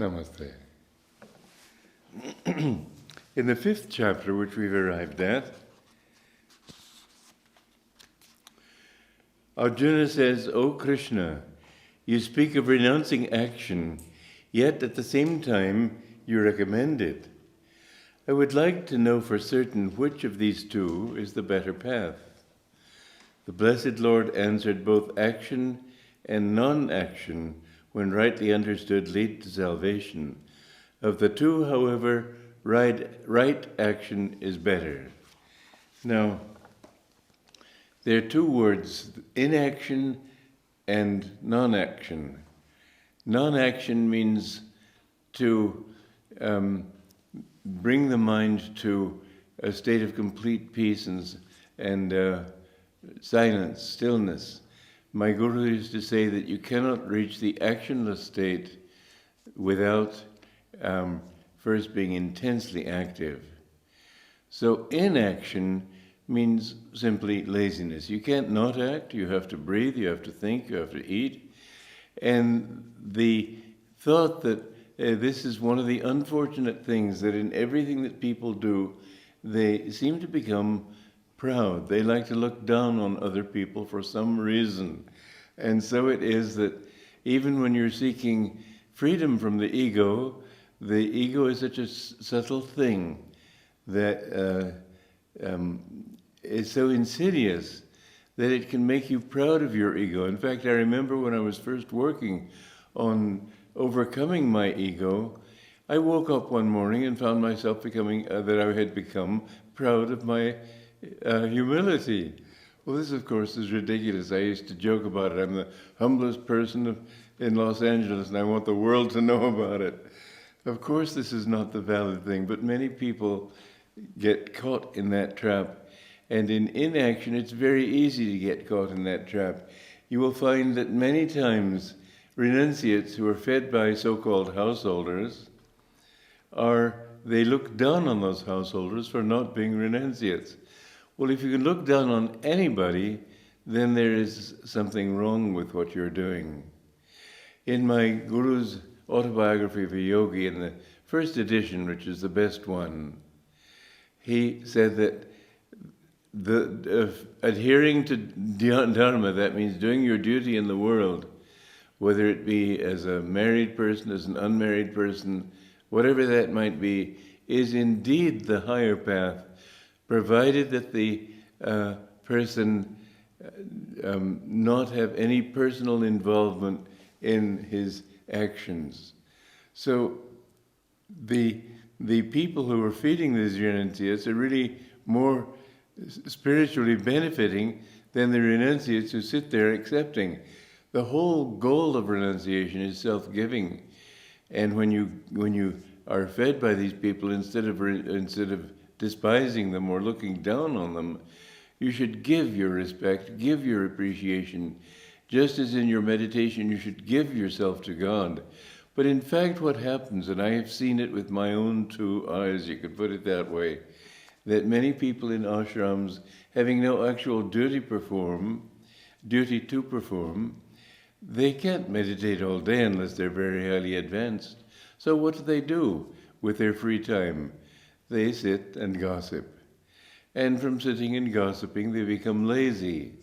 Namaste. In the 5th chapter, which we've arrived at, Arjuna says, "O Krishna, you speak of renouncing action, yet at the same time you recommend it. I would like to know for certain which of these two is the better path." The Blessed Lord answered, "Both action and non-action, when rightly understood, lead to salvation. Of the two, however, right action is better." Now, there are two words, inaction and non-action. Non-action means to bring the mind to a state of complete peace and silence, stillness. My Guru used to say that you cannot reach the actionless state without first being intensely active. So inaction means simply laziness. You can't not act, you have to breathe, you have to think, you have to eat. And the thought that this is one of the unfortunate things, that in everything that people do, they seem to become proud. They like to look down on other people for some reason. And so it is that even when you're seeking freedom from the ego is such a subtle thing that is so insidious that it can make you proud of your ego. In fact, I remember when I was first working on overcoming my ego, I woke up one morning and found myself that I had become proud of my humility. Well, this, of course, is ridiculous. I used to joke about it. I'm the humblest person in Los Angeles, and I want the world to know about it. Of course, this is not the valid thing, but many people get caught in that trap. And in inaction, it's very easy to get caught in that trap. You will find that many times renunciates who are fed by so-called householders they look down on those householders for not being renunciates. Well, if you can look down on anybody, then there is something wrong with what you're doing. In my Guru's Autobiography of a Yogi, in the first edition, which is the best one, he said that adhering to dharma, that means doing your duty in the world, whether it be as a married person, as an unmarried person, whatever that might be, is indeed the higher path, provided that the person not have any personal involvement in his actions. So the people who are feeding these renunciates are really more spiritually benefiting than the renunciates who sit there accepting. The whole goal of renunciation is self-giving. And when you are fed by these people, instead of despising them or looking down on them, you should give your respect, give your appreciation. Just as in your meditation, you should give yourself to God. But in fact, what happens, and I have seen it with my own two eyes, you could put it that way, that many people in ashrams, having no actual duty to perform, they can't meditate all day unless they're very highly advanced. So what do with their free time? They sit and gossip. And from sitting and gossiping, they become lazy.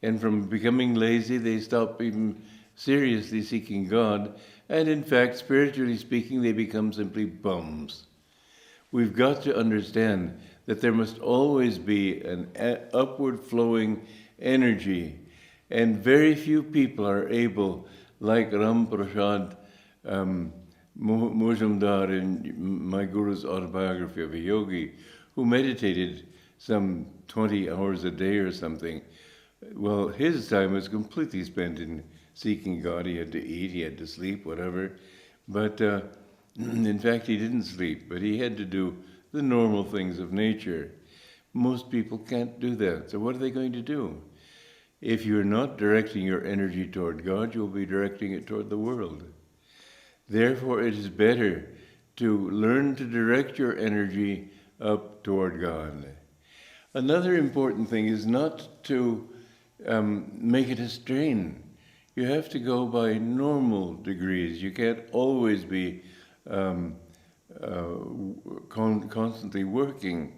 And from becoming lazy, they stop even seriously seeking God. And in fact, spiritually speaking, they become simply bums. We've got to understand that there must always be an upward flowing energy. And very few people are able, like Ram Prasad Mujumdar in my Guru's Autobiography of a Yogi, who meditated some 20 hours a day or something. Well, his time was completely spent in seeking God. He had to eat, he had to sleep, whatever. But in fact, he didn't sleep, but he had to do the normal things of nature. Most people can't do that. So what are they going to do? If you're not directing your energy toward God, you'll be directing it toward the world. Therefore, it is better to learn to direct your energy up toward God. Another important thing is not to make it a strain. you have to go by normal degrees. You can't always be constantly working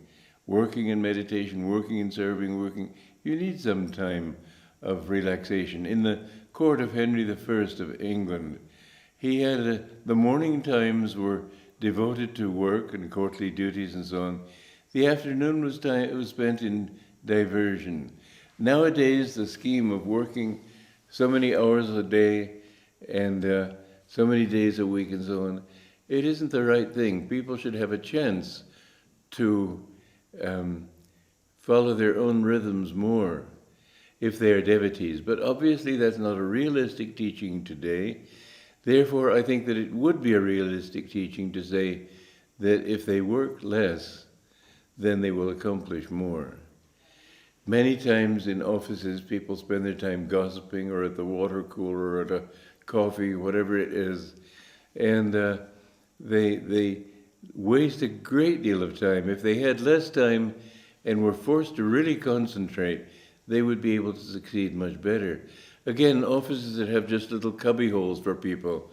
in meditation, working in serving, working. You need some time of relaxation. In the court of Henry I of England, he had the morning times were devoted to work and courtly duties and so on. The afternoon was spent in diversion. Nowadays, the scheme of working so many hours a day and so many days a week and so on, it isn't the right thing. People should have a chance to follow their own rhythms more if they are devotees. But obviously that's not a realistic teaching today. Therefore, I think that it would be a realistic teaching to say that if they work less, then they will accomplish more. Many times in offices, people spend their time gossiping or at the water cooler or at a coffee, whatever it is, and they waste a great deal of time. If they had less time and were forced to really concentrate, they would be able to succeed much better. Again, offices that have just little cubby holes for people,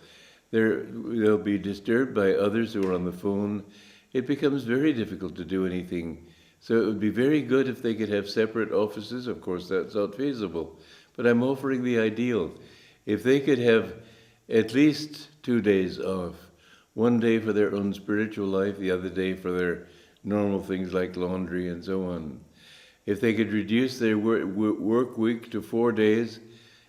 they'll be disturbed by others who are on the phone. It becomes very difficult to do anything. So it would be very good if they could have separate offices. Of course, that's not feasible. But I'm offering the ideal. If they could have at least 2 days off, one day for their own spiritual life, the other day for their normal things like laundry and so on. If they could reduce their work week to 4 days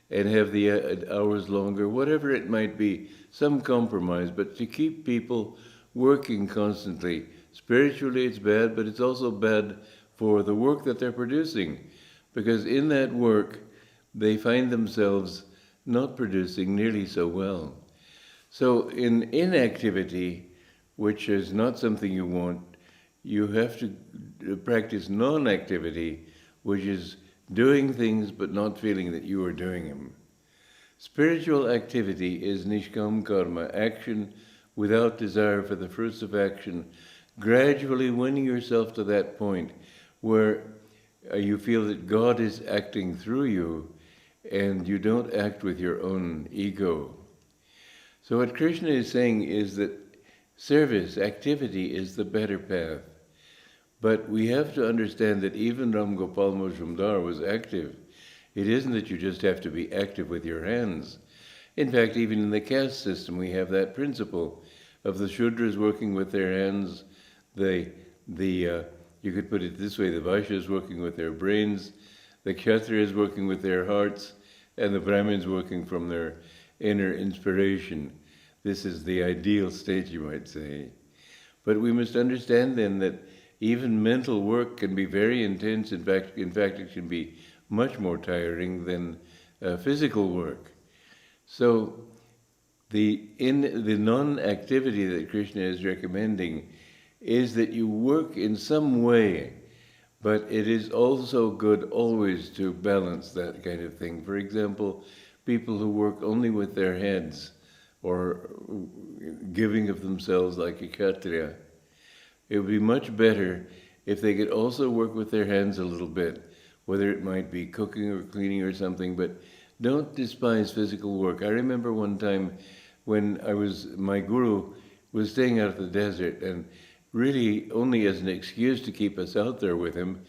and have the hours longer, whatever it might be, some compromise, but to keep people working constantly. Spiritually it's bad, but it's also bad for the work that they're producing, because in that work they find themselves not producing nearly so well. So in inactivity, which is not something you want, you have to practice non-activity, which is doing things but not feeling that you are doing them. Spiritual activity is nishkam karma, action without desire for the fruits of action, gradually winning yourself to that point where you feel that God is acting through you and you don't act with your own ego. So what Krishna is saying is that service, activity is the better path. But we have to understand that even Ram Gopal Majumdar was active. It isn't that you just have to be active with your hands. In fact, even in the caste system, we have that principle of the Shudras working with their hands. You could put it this way, the Vaishyas working with their brains, the Kshatriyas working with their hearts, and the Brahmins working from their inner inspiration. This is the ideal state, you might say. But we must understand then that even mental work can be very intense. In fact, it can be much more tiring than physical work. So the non-activity that Krishna is recommending is that you work in some way, but it is also good always to balance that kind of thing. For example, people who work only with their heads or giving of themselves like a Kshatriya, it would be much better if they could also work with their hands a little bit, whether it might be cooking or cleaning or something, but don't despise physical work. I remember one time when my guru was staying out of the desert, and really only as an excuse to keep us out there with him,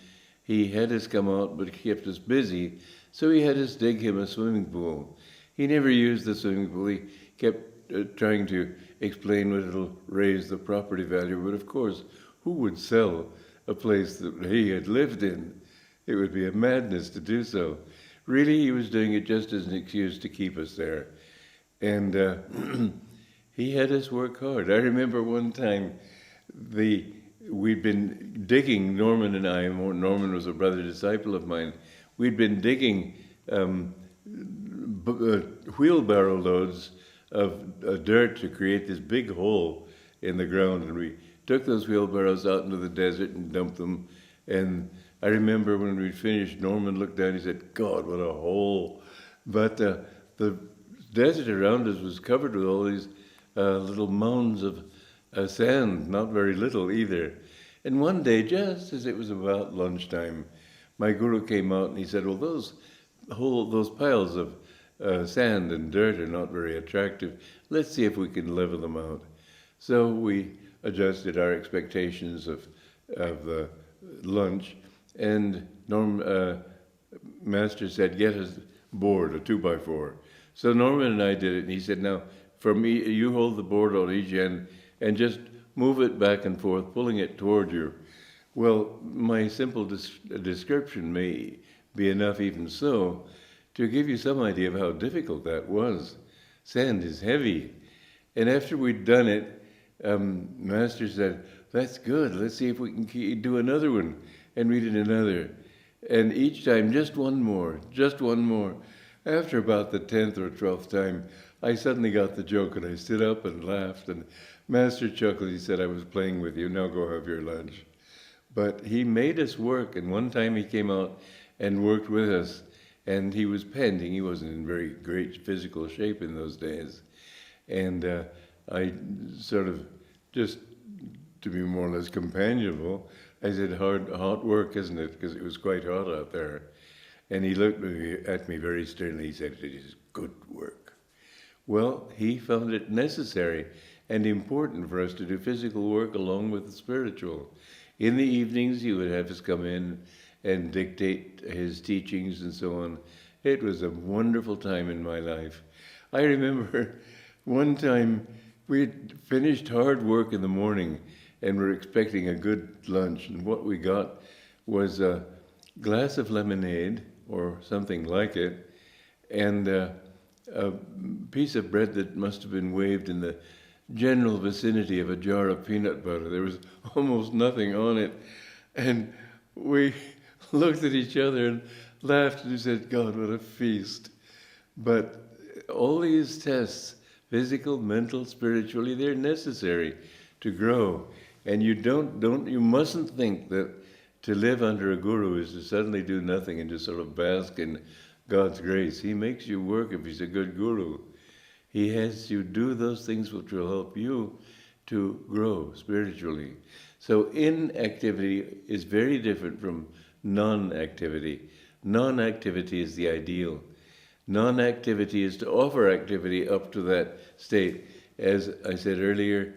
he had us come out but kept us busy, so he had us dig him a swimming pool. He never used the swimming pool. He kept trying to explain what it'll raise the property value, but of course, who would sell a place that he had lived in? It would be a madness to do so. Really, he was doing it just as an excuse to keep us there. And he had us work hard. I remember one time we'd been digging, Norman and I, Norman was a brother disciple of mine, we'd been digging wheelbarrow loads of dirt to create this big hole in the ground, and we took those wheelbarrows out into the desert and dumped them. And I remember when we finished, Norman looked down, he said, "God, what a hole." But the desert around us was covered with all these little mounds of sand, not very little either. And one day, just as it was about lunchtime, my guru came out and he said, "Well, those piles of sand and dirt are not very attractive. Let's see if we can level them out. So we adjusted our expectations of the lunch, and Master said, get us a board, a 2x4. So Norman and I did it, and he said, now, for me, you hold the board on each end and just move it back and forth, pulling it toward you. Well, my simple description may be enough even so to give you some idea of how difficult that was. Sand is heavy. And after we'd done it, Master said, that's good, let's see if we can do another one. And we did another. And each time, just one more, just one more. After about the 10th or 12th time, I suddenly got the joke, and I stood up and laughed, and Master chuckled. He said, I was playing with you, now go have your lunch. But he made us work, and one time he came out and worked with us, and he was panting. He wasn't in very great physical shape in those days. And I sort of, just to be more or less companionable, I said, hot work, isn't it? Because it was quite hot out there. And he looked at me very sternly. He said, it is good work. Well, he found it necessary and important for us to do physical work along with the spiritual. In the evenings, he would have us come in and dictate his teachings and so on. It was a wonderful time in my life. I remember one time we'd finished hard work in the morning and were expecting a good lunch, and what we got was a glass of lemonade or something like it, and a piece of bread that must have been waved in the general vicinity of a jar of peanut butter. There was almost nothing on it, and we looked at each other and laughed and said, God, what a feast. But all these tests, physical, mental, spiritually, they're necessary to grow. And you mustn't think that to live under a guru is to suddenly do nothing and just sort of bask in God's grace. He makes you work if he's a good guru. He has you do those things which will help you to grow spiritually. So inactivity is very different from non-activity. Non-activity is the ideal. Non-activity is to offer activity up to that state. As I said earlier,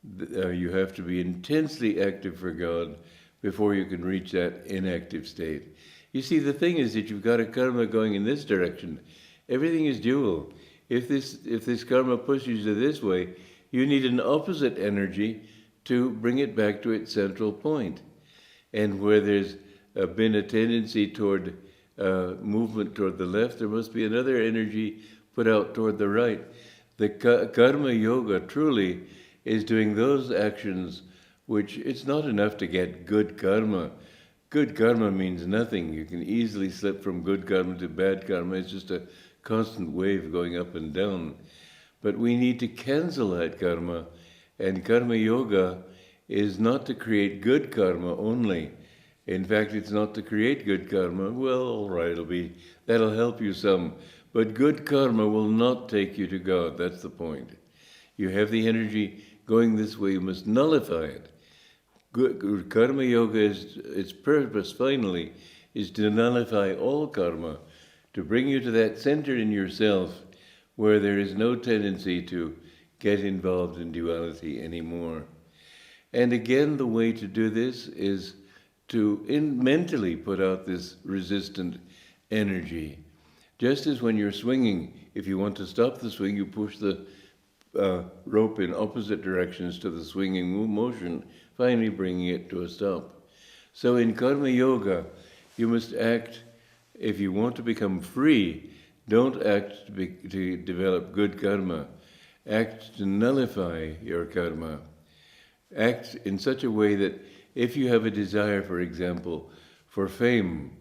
you have to be intensely active for God before you can reach that inactive state. You see, the thing is that you've got a karma going in this direction. Everything is dual. If this karma pushes you this way, you need an opposite energy to bring it back to its central point. And where there's been a tendency toward movement toward the left, there must be another energy put out toward the right. The karma yoga truly is doing those actions which it's not enough to get good karma. Good karma means nothing. You can easily slip from good karma to bad karma. It's just a constant wave going up and down. But we need to cancel that karma, and karma yoga is not to create good karma only. In fact, it's not to create good karma. Well, all right, that'll help you some. But good karma will not take you to God. That's the point. You have the energy going this way, you must nullify it. Good karma yoga its purpose finally is to nullify all karma, to bring you to that center in yourself where there is no tendency to get involved in duality anymore. And again, the way to do this is to mentally put out this resistant energy. Just as when you're swinging, if you want to stop the swing, you push the rope in opposite directions to the swinging motion, finally bringing it to a stop. So in karma yoga, you must act, if you want to become free, don't act to develop good karma. Act to nullify your karma. Act in such a way that if you have a desire, for example, for fame,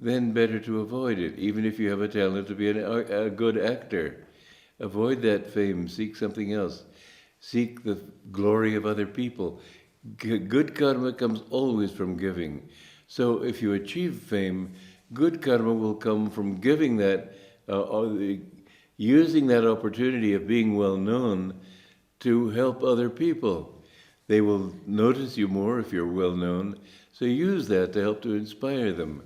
then better to avoid it. Even if you have a talent to be a good actor, avoid that fame, seek something else. Seek the glory of other people. Good karma comes always from giving. So if you achieve fame, good karma will come from giving that, using that opportunity of being well known to help other people. They will notice you more if you're well known, so use that to help to inspire them.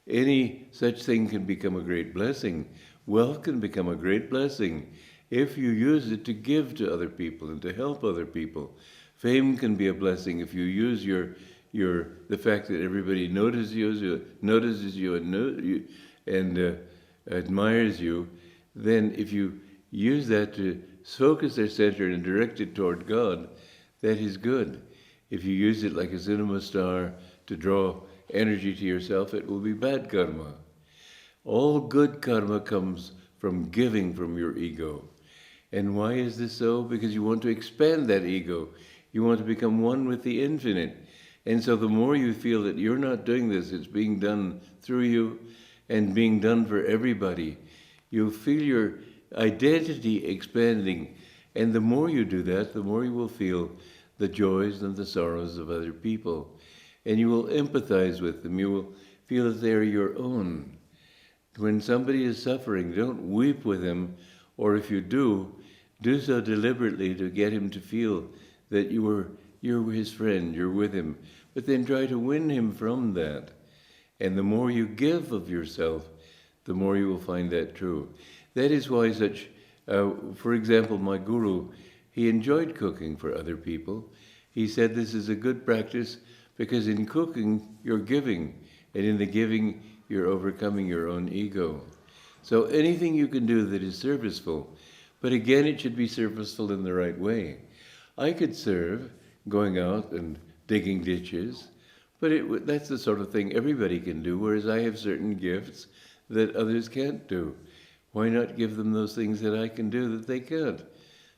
Any such thing can become a great blessing. Wealth can become a great blessing if you use it to give to other people and to help other people. Fame can be a blessing if you use the fact that everybody notices you and admires you. Then if you use that to focus their center and direct it toward God, that is good. If you use it like a cinema star to draw energy to yourself, it will be bad karma. All good karma comes from giving from your ego. And why is this so? Because you want to expand that ego. You want to become one with the infinite. And so the more you feel that you're not doing this, it's being done through you and being done for everybody, you'll feel your identity expanding. And the more you do that, the more you will feel the joys and the sorrows of other people. And you will empathize with them. You will feel that they are your own. When somebody is suffering, don't weep with him, or if you do so deliberately to get him to feel that you're his friend, you're with him. But then try to win him from that. And the more you give of yourself, the more you will find that true. That is why for example, my guru, he enjoyed cooking for other people. He said this is a good practice because in cooking, you're giving. And in the giving, you're overcoming your own ego. So anything you can do that is serviceful, but again, it should be serviceful in the right way. I could serve going out and digging ditches, but that's the sort of thing everybody can do, whereas I have certain gifts that others can't do. Why not give them those things that I can do that they can't?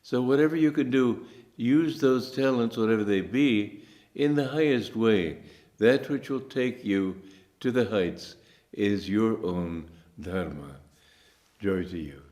So whatever you can do, use those talents, whatever they be, in the highest way. That which will take you to the heights is your own dharma. Joy to you.